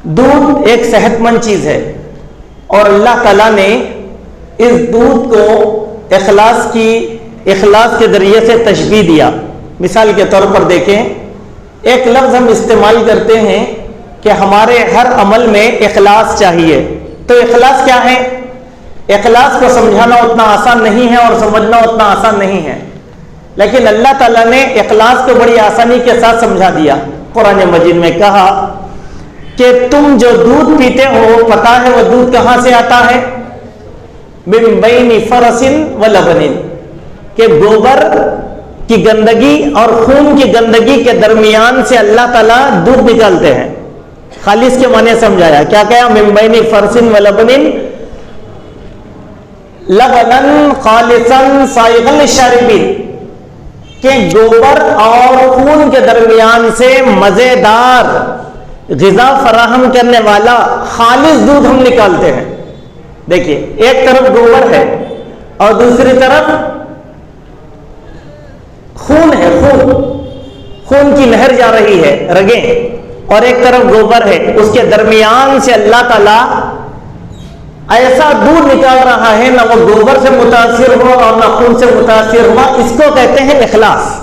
دودھ ایک صحت مند چیز ہے اور اللہ تعالیٰ نے اس دودھ کو اخلاص کے ذریعے سے تشبیہ دیا۔ مثال کے طور پر دیکھیں، ایک لفظ ہم استعمال کرتے ہیں کہ ہمارے ہر عمل میں اخلاص چاہیے، تو اخلاص کیا ہے؟ اخلاص کو سمجھانا اتنا آسان نہیں ہے اور سمجھنا اتنا آسان نہیں ہے، لیکن اللہ تعالیٰ نے اخلاص کو بڑی آسانی کے ساتھ سمجھا دیا۔ قرآن مجید میں کہا کہ تم جو دودھ پیتے ہو، پتہ ہے وہ دودھ کہاں سے آتا ہے؟ من بین فرس و لبن، کہ گوبر کی گندگی اور خون کی گندگی کے درمیان سے اللہ تعالیٰ دودھ نکالتے ہیں۔ خالص کے معنی سمجھایا، کیا کہا؟ من بین فرس و لبن لبنن خالصا سائغا للشاربین، کہ گوبر اور خون کے درمیان سے مزیدار غذا فراہم کرنے والا خالص دودھ ہم نکالتے ہیں۔ دیکھیے، ایک طرف گوبر ہے اور دوسری طرف خون ہے، خون کی نہر جا رہی ہے، رگیں، اور ایک طرف گوبر ہے، اس کے درمیان سے اللہ تعالیٰ ایسا دودھ نکال رہا ہے، نہ وہ گوبر سے متاثر ہوا اور نہ خون سے متاثر ہوا۔ اس کو کہتے ہیں اخلاص۔